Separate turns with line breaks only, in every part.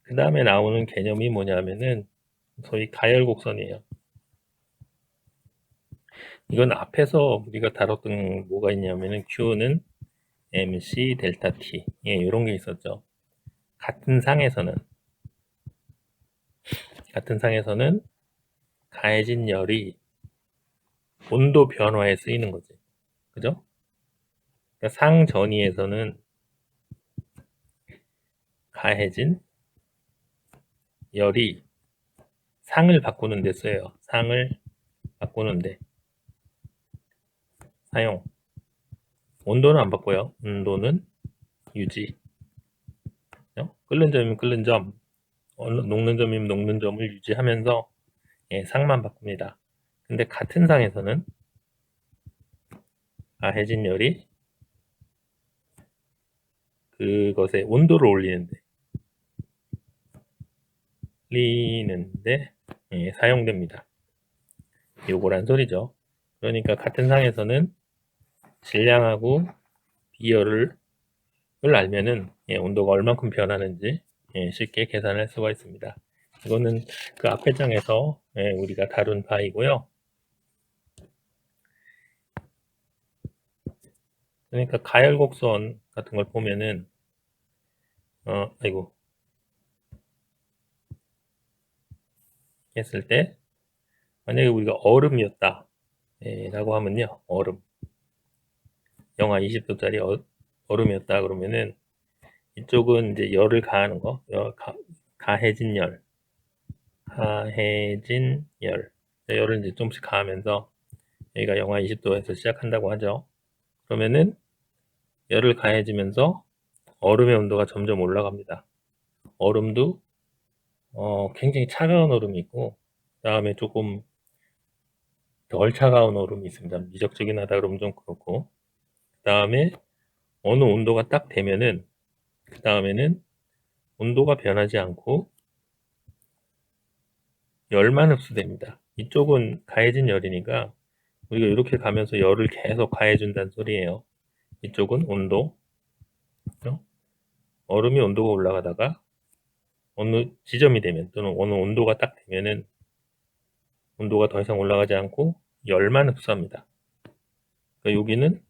그 다음에 나오는 개념이 뭐냐면은 소위 가열곡선이에요. 이건 앞에서 우리가 다뤘던 뭐가 있냐면은 Q는 MC 델타 T, 예, 이런 게 있었죠. 같은 상에서는 가해진 열이 온도 변화에 쓰이는 거지. 그죠? 그러니까 상 전위에서는 가해진 열이 상을 바꾸는 데 써요. 상을 바꾸는데 사용. 온도는 안 바꿔요. 온도는 유지. 끓는 점이면 끓는 점, 녹는 점이면 녹는 점을 유지하면서 예, 상만 바꿉니다. 근데 같은 상에서는 가해진 열이 그것의 온도를 올리는데 예, 사용됩니다. 요거란 소리죠. 그러니까 같은 상에서는 질량하고 비열을 알면은 예, 온도가 얼만큼 변하는지 예, 쉽게 계산할 수가 있습니다. 이거는 그 앞에 장에서 예, 우리가 다룬 바이고요. 그러니까 가열곡선 같은 걸 보면은 아이고 했을 때 만약에 우리가 얼음이었다 라고 하면요, 얼음 영하 20도짜리 얼음이었다 그러면은 이쪽은 이제 열을 가하는 거, 가해진 열, 열을 이제 좀씩 가하면서 여기가 영하 20도에서 시작한다고 하죠. 그러면은 열을 가해지면서 얼음의 온도가 점점 올라갑니다. 얼음도 굉장히 차가운 얼음이 있고, 그 다음에 조금 덜 차가운 얼음이 있습니다. 미적지긴 하다 그러면 좀 그렇고, 그 다음에 어느 온도가 딱 되면은 그 다음에는 온도가 변하지 않고 열만 흡수됩니다. 이쪽은 가해진 열이니까 우리가 이렇게 가면서 열을 계속 가해준다는 소리예요. 이쪽은 온도, 그죠? 얼음이 온도가 올라가다가 어느 지점이 되면 또는 어느 온도가 딱 되면은 온도가 더 이상 올라가지 않고 열만 흡수합니다. 그러니까 여기는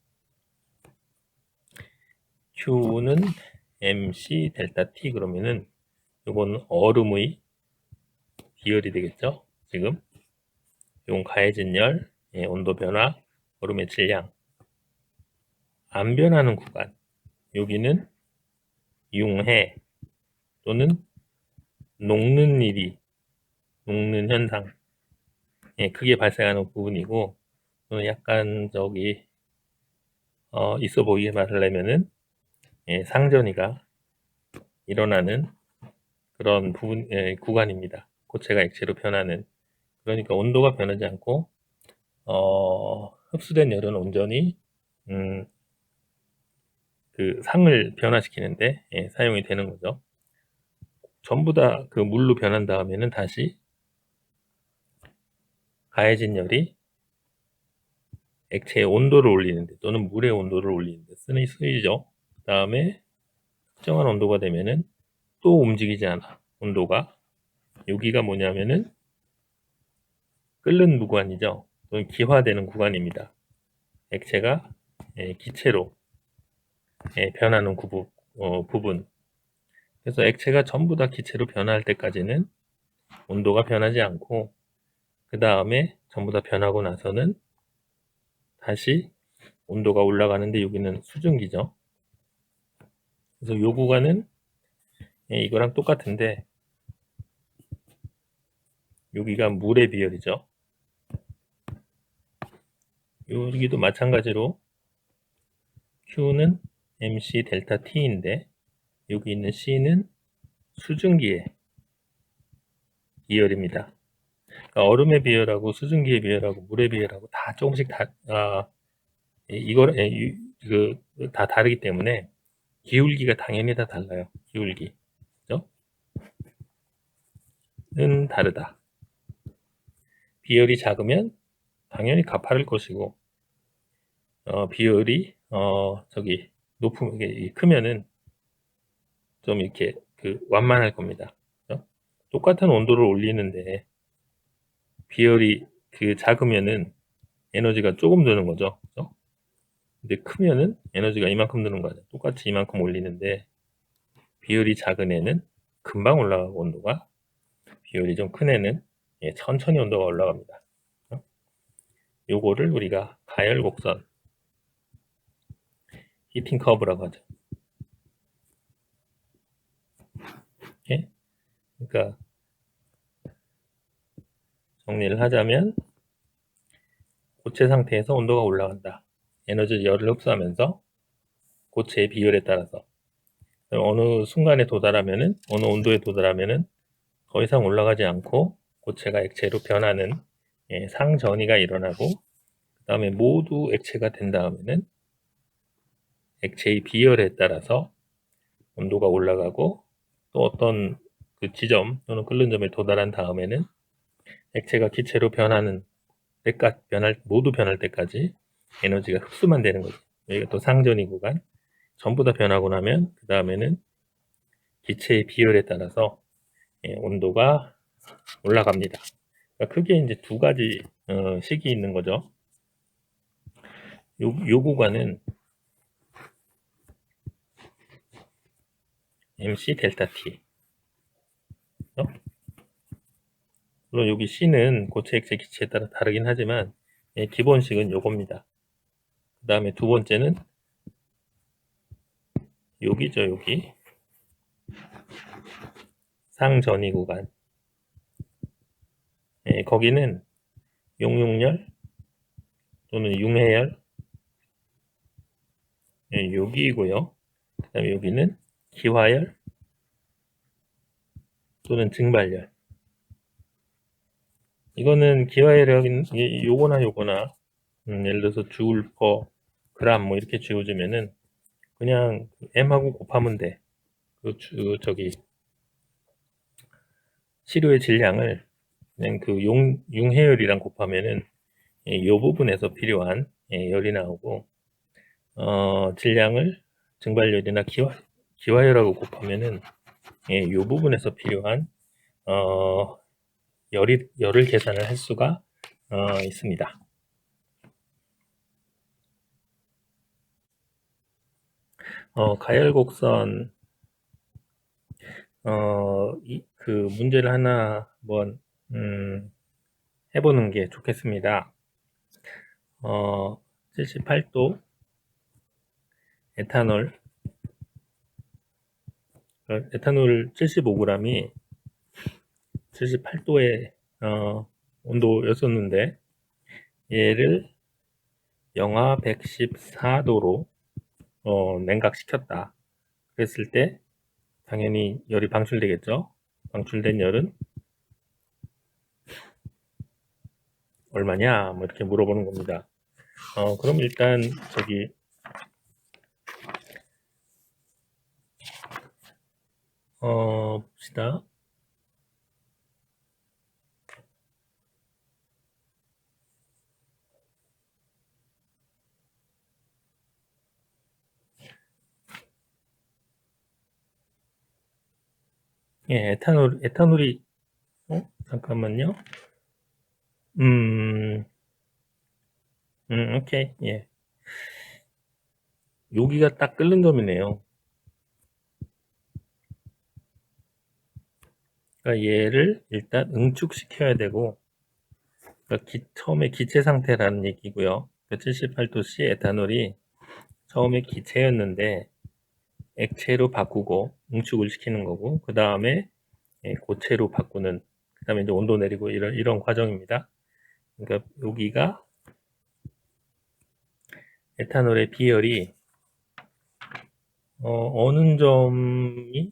Q는 MC 델타 T 그러면은 이건 얼음의 비열이 되겠죠. 지금 이건 가해진 열, 예, 온도 변화, 얼음의 질량, 안 변하는 구간. 여기는 융해 또는 녹는 녹는 현상, 예, 크게 발생하는 부분이고, 또는 약간 있어 보이게 말하려면은 예, 상전이가 일어나는 그런 부분, 예, 구간입니다. 고체가 액체로 변하는. 그러니까 온도가 변하지 않고 흡수된 열은 온전히 음, 그 상을 변화시키는데 예, 사용이 되는 거죠. 전부 다 그 물로 변한 다음에는 다시 가해진 열이 액체의 온도를 올리는데 또는 물의 온도를 올리는데 쓰이죠. 그 다음에 특정한 온도가 되면은 또 움직이지 않아. 온도가 여기가 뭐냐면은 끓는 구간이죠. 또는 기화되는 구간입니다. 액체가 기체로 변하는 부분. 그래서 액체가 전부 다 기체로 변할 때까지는 온도가 변하지 않고 그 다음에 전부 다 변하고 나서는 다시 온도가 올라가는데 여기는 수증기죠. 그래서 요 구간은 이거랑 똑같은데 여기가 물의 비열이죠. 여기도 마찬가지로 Q는 MC 델타 T인데 여기 있는 C는 수증기의 비열입니다. 그러니까 얼음의 비열하고 수증기의 비열하고 물의 비열하고 다 조금씩 이걸 다 다르기 때문에 기울기가 당연히 다 달라요. 기울기, 그죠? 는 다르다. 비열이 작으면 당연히 가파를 것이고 비열이 크면은 좀 이렇게 완만할 겁니다. 똑같은 온도를 올리는데 비열이 작으면은 에너지가 조금 드는 거죠. 그죠? 근데 크면은 에너지가 이만큼 드는 거죠. 똑같이 이만큼 올리는데 비율이 작은 애는 금방 올라가고 온도가, 비율이 좀 큰 애는 천천히 온도가 올라갑니다. 요거를 우리가 가열곡선 히팅 커브라고 하죠. 예? 그러니까 정리를 하자면 고체 상태에서 온도가 올라간다. 에너지 열을 흡수하면서 고체의 비율에 따라서 어느 순간에 도달하면은, 어느 온도에 도달하면은 더 이상 올라가지 않고 고체가 액체로 변하는 상전이가 일어나고, 그 다음에 모두 액체가 된 다음에는 액체의 비열에 따라서 온도가 올라가고, 또 어떤 그 지점 또는 끓는 점에 도달한 다음에는 액체가 기체로 변하는 때까지, 모두 변할 때까지 에너지가 흡수만 되는 거죠. 여기가 또 상전이 구간, 전부 다 변하고 나면 그 다음에는 기체의 비열에 따라서 온도가 올라갑니다. 그러니까 크게 이제 두 가지 식이 있는 거죠. 요 구간은 MC 델타 T. 물론 여기 C는 고체, 액체, 기체에 따라 다르긴 하지만 기본식은 요겁니다. 그 다음에 두 번째는 여기죠, 여기. 상전이 구간. 거기는 용융열 또는 융해열, 여기이고요. 그 다음에 여기는 기화열 또는 증발열. 이거는 기화열은 요거나 요거나, 예를 들어서 주울 퍼 그램 뭐 이렇게 지워주면은 그냥 M하고 곱하면 돼. 저기 시료의 질량을 그냥 융해열이랑 곱하면은 이 부분에서 필요한 열이 나오고, 질량을 증발열이나 기화열하고 곱하면은 이 부분에서 필요한 열을 계산을 할 수가 있습니다. 가열곡선 그 문제를 하나 한번 해보는 게 좋겠습니다. 78도 에탄올 75g이 78도의 온도였었는데, 얘를 영하 114도로 냉각시켰다. 그랬을 때 당연히 열이 방출되겠죠. 방출된 열은 얼마냐 뭐 이렇게 물어보는 겁니다. 그럼 일단 저기 봅시다. 예, 에탄올이 잠깐만요. 오케이. 예. 여기가 딱 끓는 점이네요. 그러니까 얘를 일단 응축시켜야 되고, 그러니까 처음에 기체 상태라는 얘기고요. 78도씨 에탄올이 처음에 기체였는데 액체로 바꾸고 응축을 시키는 거고, 그 다음에 고체로 바꾸는, 그 다음에 이제 온도 내리고 이런 과정입니다. 그러니까 여기가 에탄올의 비열이 어느 점이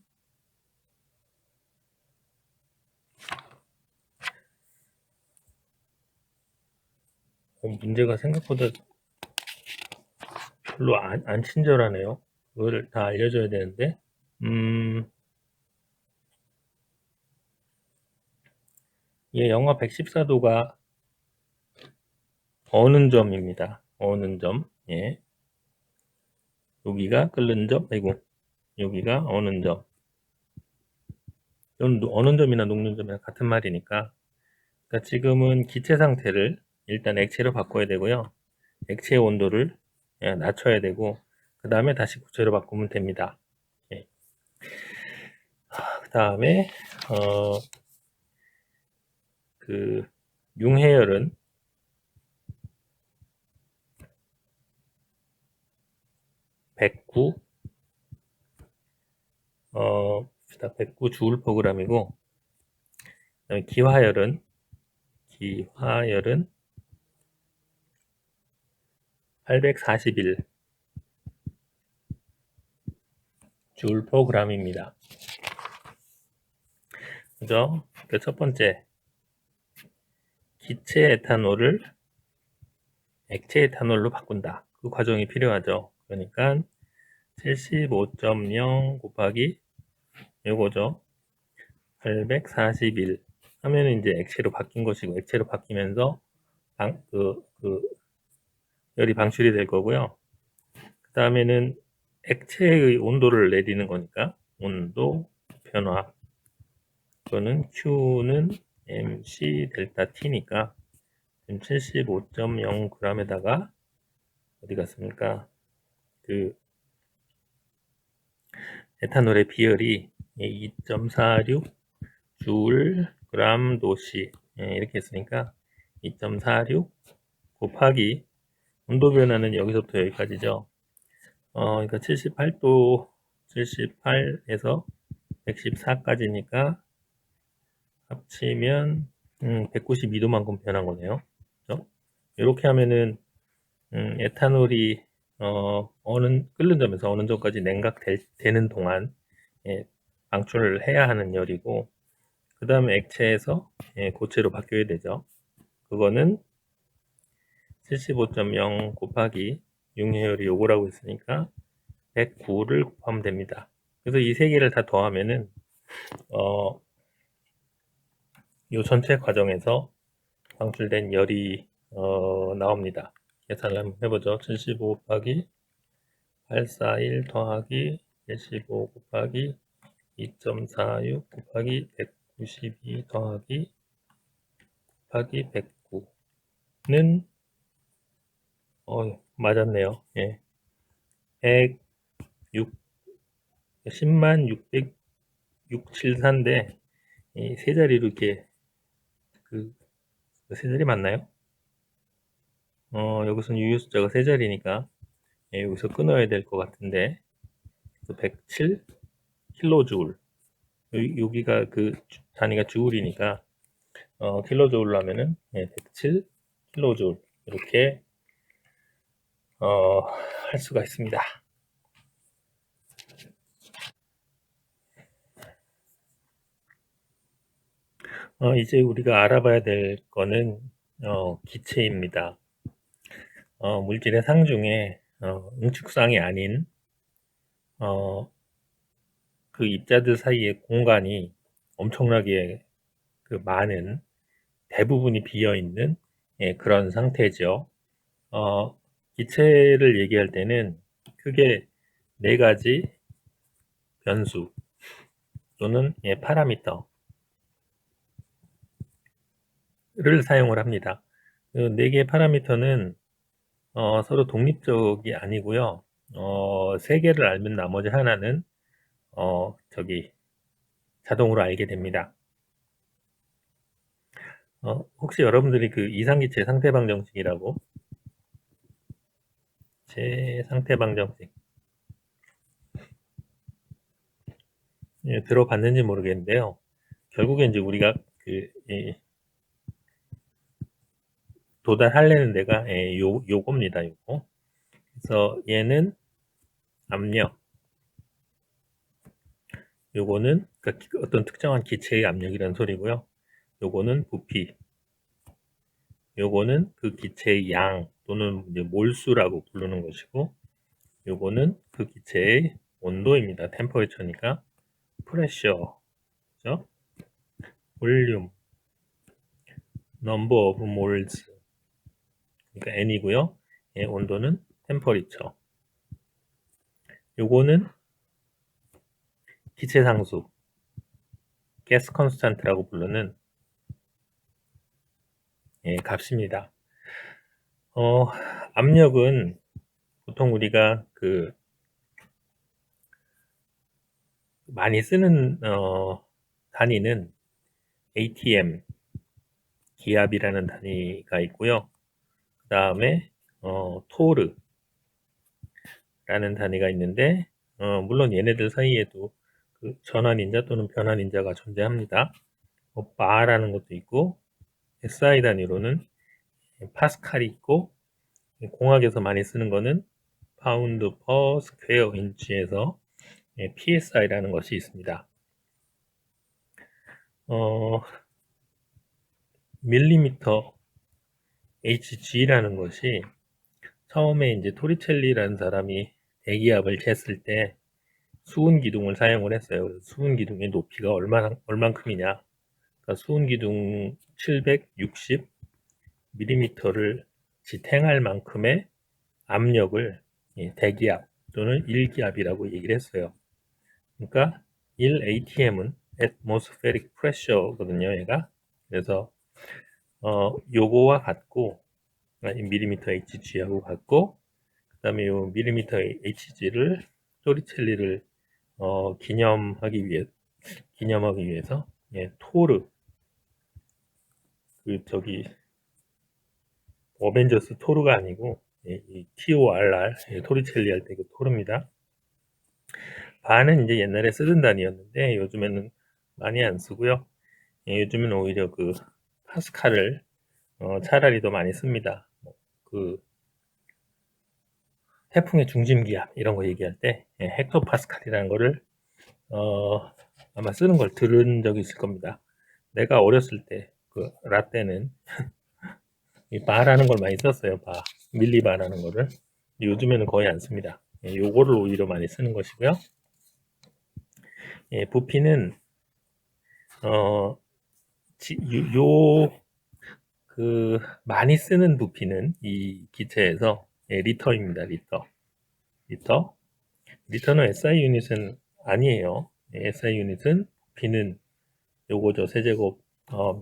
문제가 생각보다 별로 안 친절하네요. 그걸 다 알려줘야 되는데, 얘 영하 114도가 어느 점입니다. 어느 점, 예. 여기가 끓는 점, 아이고, 여기가 어느 점. 이건 언원점이나 녹는점이나 같은 말이니까. 그러니까 지금은 기체 상태를 일단 액체로 바꿔야 되고요. 액체의 온도를 낮춰야 되고, 그 다음에 다시 고체로 바꾸면 됩니다. 예. 그 다음에 그 융해열은 (109) 109 주울퍼그램이고, 그다음에 기화열은 841 주울퍼그램입니다. 그죠? 그 첫 번째, 기체 에탄올을 액체 에탄올로 바꾼다. 그 과정이 필요하죠. 그러니까 75.0 곱하기 요거죠. 841 하면은 이제 액체로 바뀐 것이고, 액체로 바뀌면서 열이 방출이 될 거고요. 그 다음에는 액체의 온도를 내리는 거니까 온도 변화, 그거는 Q는 mc 델타 T니까 75.0g에다가 어디 갔습니까? 그 에탄올의 비열이 2.46 줄 그램 도시 이렇게 했으니까 2.46 곱하기 온도 변화는 여기서부터 여기까지죠. 그러니까 78도 78에서 114까지니까 합치면 192도만큼 변한 거네요. 그렇죠? 이렇게 하면은 에탄올이 끓는 점에서 어느 점까지 냉각되는 동안 방출을 해야 하는 열이고, 그 다음에 액체에서 고체로 바뀌어야 되죠. 그거는 75.0 곱하기 융해열이 요거라고 했으니까 109를 곱하면 됩니다. 그래서 이 세 개를 다 더하면은 이 전체 과정에서 방출된 열이 나옵니다. 계산을 한번 해보죠. 75 곱하기 841 더하기 75 곱하기 2.46 곱하기 192 더하기 109는 맞았네요. 예. 106 10만 674인데 이 세 자리로 이렇게 세 자리 맞나요? 여기서는 유효 숫자가 세 자리니까 여기서 끊어야 될 것 같은데 107 킬로주울, 여기가 그 단위가 주울이니까 킬로주울로 하면은 107 킬로주울 이렇게 할 수가 있습니다. 이제 우리가 알아봐야 될 거는 기체입니다. 물질의 상 중에 응축상이 아닌 그 입자들 사이의 공간이 엄청나게 그 많은, 대부분이 비어 있는 그런 상태죠. 기체를 얘기할 때는 크게 네 가지 변수 또는 파라미터를 사용을 합니다. 네 개의 파라미터는 서로 독립적이 아니고요. 세 개를 알면 나머지 하나는 자동으로 알게 됩니다. 혹시 여러분들이 그 이상기체 상태방정식이라고, 제 상태방정식 들어봤는지 모르겠는데요. 결국에 이제 우리가 도달하려는 데가 요겁니다. 요거. 그래서 얘는 압력, 요거는 그러니까 어떤 특정한 기체의 압력이라는 소리고요. 요거는 부피, 요거는 그 기체의 양 또는 이제 몰수라고 부르는 것이고, 요거는 그 기체의 온도입니다. 템퍼레처니까 프레셔, 그죠? 볼륨, 넘버 오브 몰즈, 그러니까 N이고요. 온도는 템퍼리처. 요거는 기체 상수, 가스 컨스탄트라고 부르는 값입니다. 압력은 보통 우리가 많이 쓰는 단위는 ATM, 기압이라는 단위가 있고요. 그 다음에 토르라는 단위가 있는데 물론 얘네들 사이에도 그 전환인자 또는 변환인자가 존재합니다. 바라는 것도 있고 SI 단위로는 파스칼이 있고 공학에서 많이 쓰는 거는 파운드 퍼 스퀘어 인치에서 PSI라는 것이 있습니다. 밀리미터 HG라는 것이 처음에 이제 토리첼리라는 사람이 대기압을 쟀을 때 수은 기둥을 사용을 했어요. 그래서 수은 기둥의 높이가 얼만큼이냐? 그러니까 수은 기둥 760mm를 지탱할 만큼의 압력을 대기압 또는 일기압이라고 얘기를 했어요. 그러니까 1 ATM은 atmospheric pressure거든요, 얘가. 그래서 요거와 같고 밀리미터 HG하고 같고 그 다음에 요 밀리미터 HG를 토리첼리를 기념하기 위해서 토르 어벤져스 토르가 아니고 이 TORR 토리첼리 할 때 그 토르입니다. 바는 이제 옛날에 쓰던 단위였는데 요즘에는 많이 안 쓰고요. 요즘은 오히려 그 파스칼을 차라리 더 많이 씁니다. 그 태풍의 중심기압 이런 거 얘기할 때 헥토파스칼이라는 거를 아마 쓰는 걸 들은 적이 있을 겁니다. 내가 어렸을 때 그 라떼는 이 바라는 걸 많이 썼어요. 밀리바라는 거를. 요즘에는 거의 안 씁니다. 요거를 오히려 많이 쓰는 것이고요. 부피는 많이 쓰는 부피는 이 기체에서 리터입니다. 리터는 SI 유닛은 아니에요. SI 유닛은 부피는 요거죠. 세제곱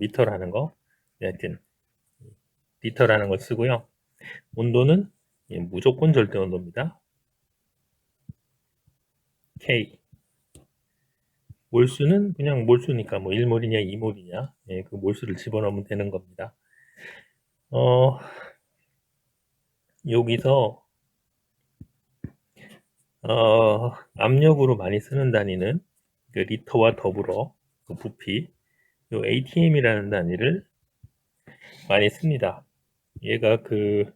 미터라는 거. 하여튼 리터라는 걸 쓰고요. 온도는 무조건 절대 온도입니다. K. 몰수는 그냥 몰수니까 뭐 1몰이냐 2몰이냐 그 몰수를 집어넣으면 되는 겁니다. 여기서 압력으로 많이 쓰는 단위는 그 리터와 더불어 그 부피 요 ATM이라는 단위를 많이 씁니다. 얘가 그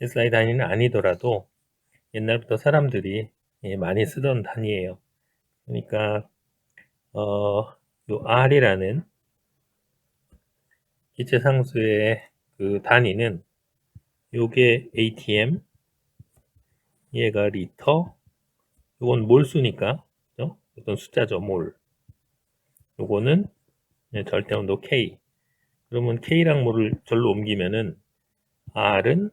SI 단위는 아니더라도 옛날부터 사람들이 많이 쓰던 단위예요. 그러니까 요 R이라는 기체 상수의 그 단위는 요게 ATM, 얘가 리터, 요건 몰수니까 그죠? 어떤 숫자죠, 몰. 요거는 절대 온도 K. 그러면 K랑 몰을 절로 옮기면은 R은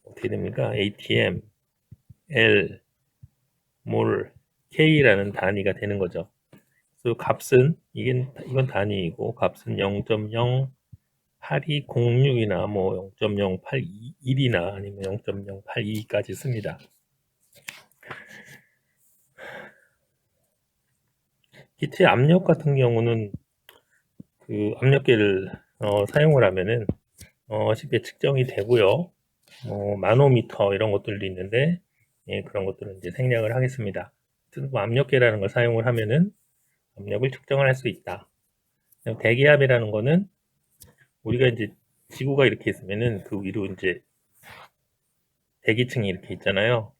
어떻게 됩니까? ATM, L, 몰, K라는 단위가 되는 거죠. 그래서 값은 이건 단위이고 값은 0.08206이나 뭐 0.0821이나 아니면 0.082까지 씁니다. 기체 압력 같은 경우는 그 압력계를 사용을 하면은 쉽게 측정이 되고요. 마노미터 이런 것들도 있는데 그런 것들은 이제 생략을 하겠습니다. 뭐 압력계라는 걸 사용을 하면은 압력을 측정을 할 수 있다. 대기압이라는 거는 우리가 이제 지구가 이렇게 있으면은 그 위로 이제 대기층이 이렇게 있잖아요.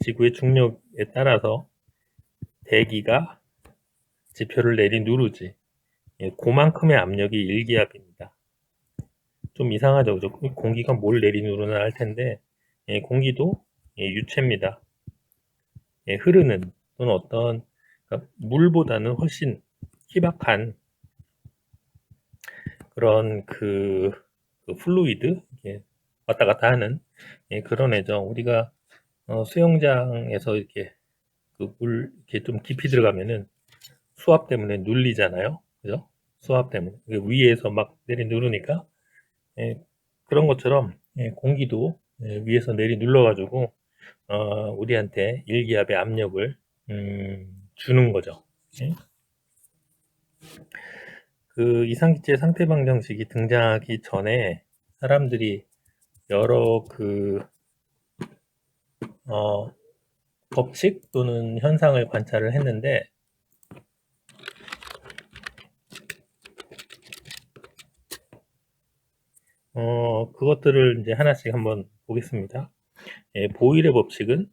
지구의 중력에 따라서 대기가 지표를 내리누르지. 그만큼의 압력이 일기압입니다. 좀 이상하죠, 그죠? 공기가 뭘 내리누르나 할 텐데 공기도 유체입니다. 흐르는 또는 어떤 그러니까 물보다는 훨씬 희박한 그런 그 플루이드 왔다 갔다 하는 그런 애죠. 우리가 수영장에서 이렇게 그 물 이렇게 좀 깊이 들어가면은 수압 때문에 눌리잖아요. 그죠? 수압 때문에. 위에서 막 내리 누르니까, 예, 그런 것처럼, 예, 공기도 예, 위에서 내리 눌러가지고, 우리한테 일기압의 압력을, 주는 거죠. 예? 그 이상기체 상태 방정식이 등장하기 전에 사람들이 여러 어, 법칙 또는 현상을 관찰을 했는데, 그것들을 이제 하나씩 한번 보겠습니다. 예, 보일의 법칙은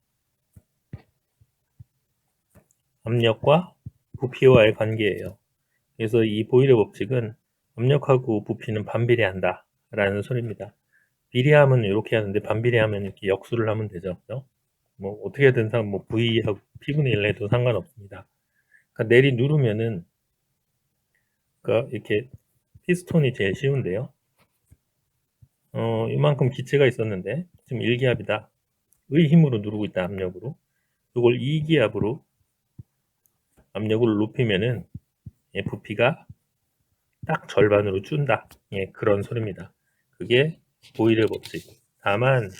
압력과 부피와의 관계예요. 그래서 이 보일의 법칙은 압력하고 부피는 반비례한다 라는 소리입니다. 비례하면 이렇게 하는데 반비례하면 이렇게 역수를 하면 되죠. 그죠? 뭐 어떻게든 뭐 V하고 P분의 1 해도 상관없습니다. 그러니까 내리 누르면은 그러니까 이렇게 피스톤이 제일 쉬운데요. 이만큼 기체가 있었는데 지금 1기압이다. 의 힘으로 누르고 있다. 압력으로. 이걸 2기압으로 압력을 높이면은 예, 부피가 딱 절반으로 준다. 예, 그런 소리입니다. 그게 보일의 법칙. 다만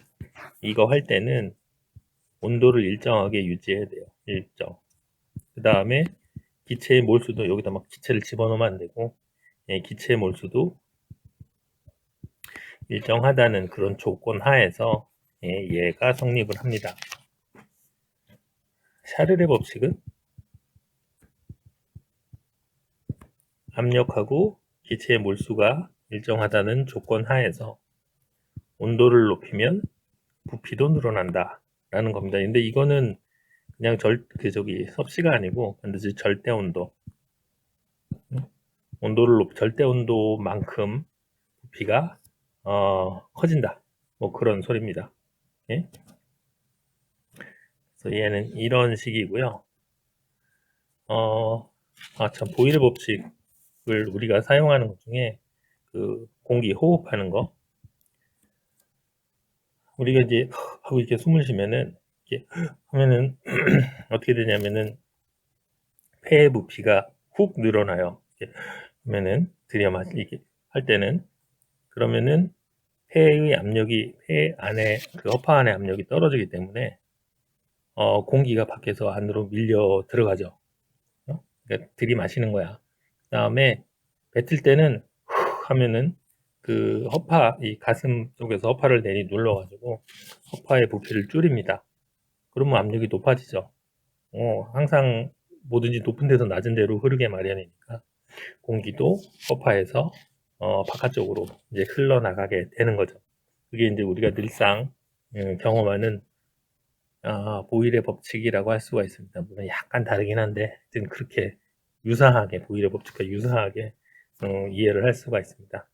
이거 할 때는 온도를 일정하게 유지해야 돼요. 일정. 그 다음에 기체의 몰수도 여기다 막 기체를 집어넣으면 안 되고 예, 기체의 몰수도 일정하다는 그런 조건 하에서 예, 얘가 성립을 합니다. 샤를의 법칙은 압력하고 기체의 몰수가 일정하다는 조건 하에서 온도를 높이면 부피도 늘어난다 라는 겁니다. 근데 이거는 그냥 섭씨가 아니고 반드시 절대 온도, 절대 온도만큼 부피가 커진다. 뭐 그런 소리입니다. 예? 그래서 얘는 이런 식이고요. 참 보일의 법칙을 우리가 사용하는 것 중에 그 공기 호흡하는 거, 우리가 이제 하고 이렇게 숨을 쉬면은 이렇게 하면은 어떻게 되냐면은 폐의 부피가 훅 늘어나요. 이렇게 하면은 이렇게 할 때는 그러면은 폐의 압력이 폐 안에 그 허파 안에 압력이 떨어지기 때문에 공기가 밖에서 안으로 밀려 들어가죠. 그러니까 들이마시는 거야. 그 다음에 뱉을 때는 후 하면은 그 이 가슴 쪽에서 허파를 내리 눌러가지고 허파의 부피를 줄입니다. 그러면 압력이 높아지죠. 항상 뭐든지 높은 데서 낮은 데로 흐르게 마련이니까 공기도 허파에서 바깥쪽으로 이제 흘러나가게 되는 거죠. 그게 이제 우리가 늘상 경험하는 보일의 법칙이라고 할 수가 있습니다. 물론 약간 다르긴 한데 그렇게 유사하게 보일의 법칙과 유사하게 이해를 할 수가 있습니다.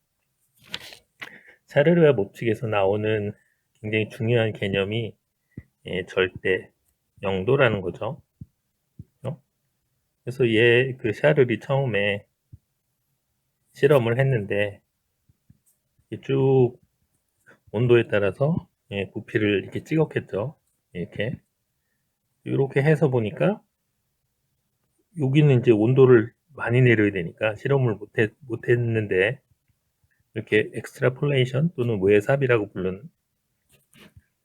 샤르르의 법칙에서 나오는 굉장히 중요한 개념이 절대 영도라는 거죠. 그래서 그 샤르르이 처음에 실험을 했는데 쭉 온도에 따라서 부피를 이렇게 찍었겠죠. 이렇게 해서 보니까 여기는 이제 온도를 많이 내려야 되니까 실험을 못했는데 이렇게 엑스트라폴레이션 또는 외삽이라고 부르는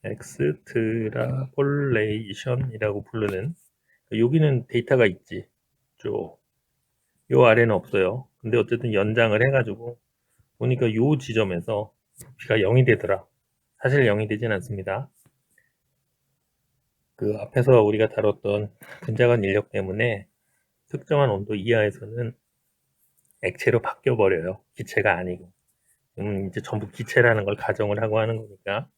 엑스트라폴레이션이라고 부르는 여기는 데이터가 있지. 요 아래는 없어요. 근데 어쨌든 연장을 해가지고 보니까 요 지점에서 부피가 0이 되더라. 사실 0이 되진 않습니다. 그 앞에서 우리가 다뤘던 근자간 인력 때문에 특정한 온도 이하에서는 액체로 바뀌어 버려요. 기체가 아니고. 이제 전부 기체라는 걸 가정을 하고 하는 거니까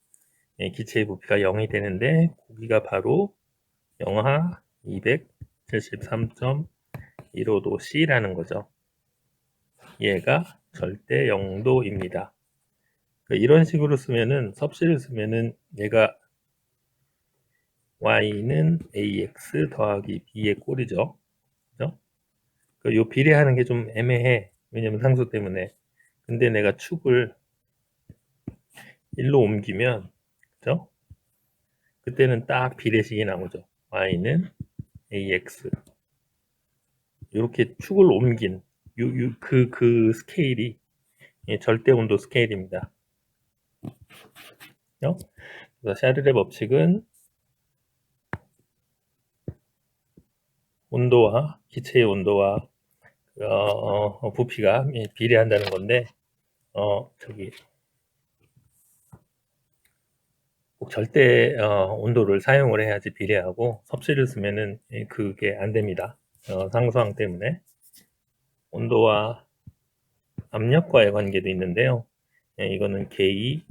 기체의 부피가 0이 되는데 고기가 바로 영하 273.15도 C라는 거죠. 얘가 절대 0도입니다. 그러니까 이런 식으로 쓰면은 섭씨를 쓰면은 얘가 y는 ax 더하기 b의 꼴이죠. 그죠? 요 비례하는 게 좀 애매해. 왜냐면 상수 때문에. 근데 내가 축을 1로 옮기면, 그죠? 그때는 딱 비례식이 나오죠. y는 ax. 이렇게 축을 옮긴 그 스케일이 절대 온도 스케일입니다. 그래서 샤를의 법칙은 온도와 기체의 온도와 부피가 비례한다는 건데 저기 꼭 절대 온도를 사용을 해야지 비례하고 섭씨를 쓰면은 그게 안 됩니다. 상수항 때문에. 온도와 압력과의 관계도 있는데요. 이거는 게이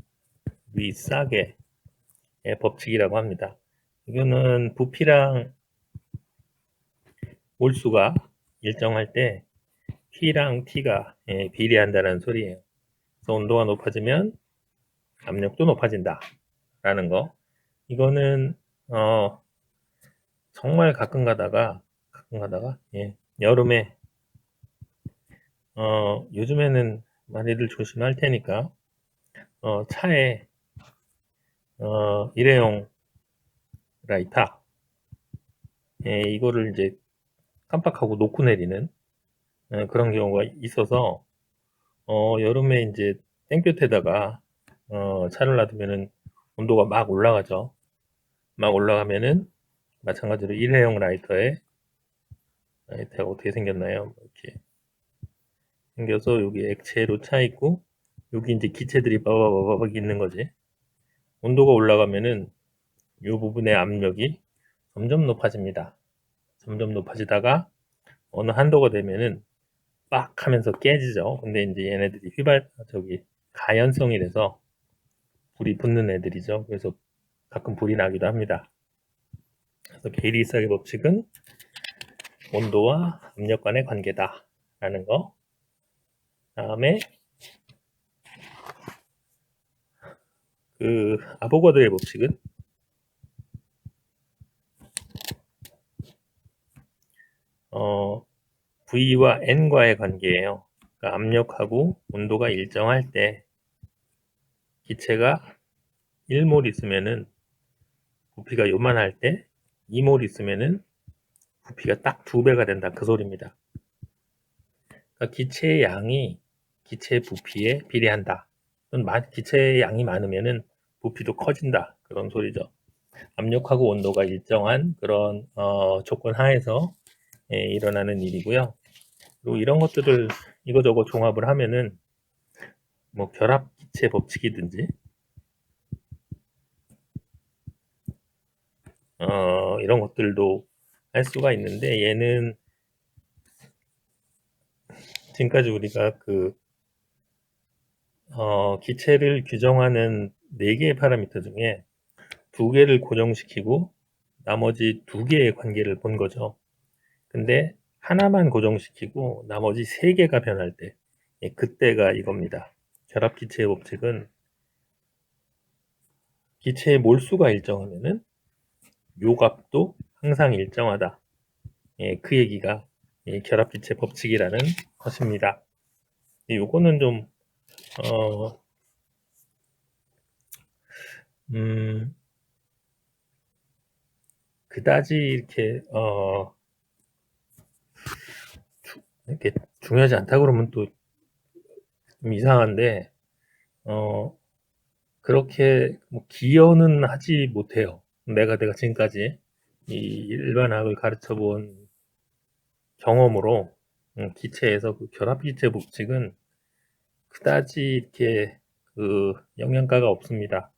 위 싸게의 법칙이라고 합니다. 이거는 부피랑 몰수가 일정할 때 P랑 T가 비례한다는 소리예요. 그래서 온도가 높아지면 압력도 높아진다 라는 거. 이거는 정말 가끔 가다가 여름에 요즘에는 많이들 조심할 테니까 차에 일회용 라이터 이거를 이제 깜빡하고 놓고 내리는 그런 경우가 있어서 여름에 이제 땡볕에다가 차를 놔두면은 온도가 막 올라가죠. 막 올라가면은 마찬가지로 일회용 라이터가 어떻게 생겼나요? 이렇게 생겨서 여기 액체로 차 있고 여기 이제 기체들이 빠바바박 있는 거지. 온도가 올라가면은 이 부분의 압력이 점점 높아집니다. 점점 높아지다가 어느 한도가 되면은 빡 하면서 깨지죠. 근데 이제 얘네들이 가연성이라서 불이 붙는 애들이죠. 그래서 가끔 불이 나기도 합니다. 그래서 게이리스학의 법칙은 온도와 압력 간의 관계다 라는 거. 다음에 그 아보가드로의 법칙은 V와 N과의 관계예요. 그러니까 압력하고 온도가 일정할 때 기체가 1몰 있으면은 부피가 요만할 때 2몰 있으면은 부피가 딱 2배가 된다. 그 소리입니다. 그러니까 기체의 양이 기체의 부피에 비례한다. 기체의 양이 많으면은 부피도 커진다. 그런 소리죠. 압력하고 온도가 일정한 그런 조건 하에서 일어나는 일이고요. 그리고 이런 것들을 이거저거 종합을 하면은 뭐 결합 기체 법칙이든지 이런 것들도 할 수가 있는데 얘는 지금까지 우리가 기체를 규정하는 4개의 파라미터 중에 2개를 고정시키고 나머지 2개의 관계를 본 거죠. 근데 하나만 고정시키고 나머지 3개가 변할 때 그때가 이겁니다. 결합기체의 법칙은 기체의 몰수가 일정하면은 요 값도 항상 일정하다. 그 얘기가 결합기체 법칙이라는 것입니다. 요거는 좀 그다지 이렇게 중요하지 않다 그러면 또 좀 이상한데 그렇게 뭐 기여는 하지 못해요. 내가 지금까지 이 일반학을 가르쳐 본 경험으로 기체에서 그 결합기체 법칙은 그다지 이렇게 영향가가 없습니다.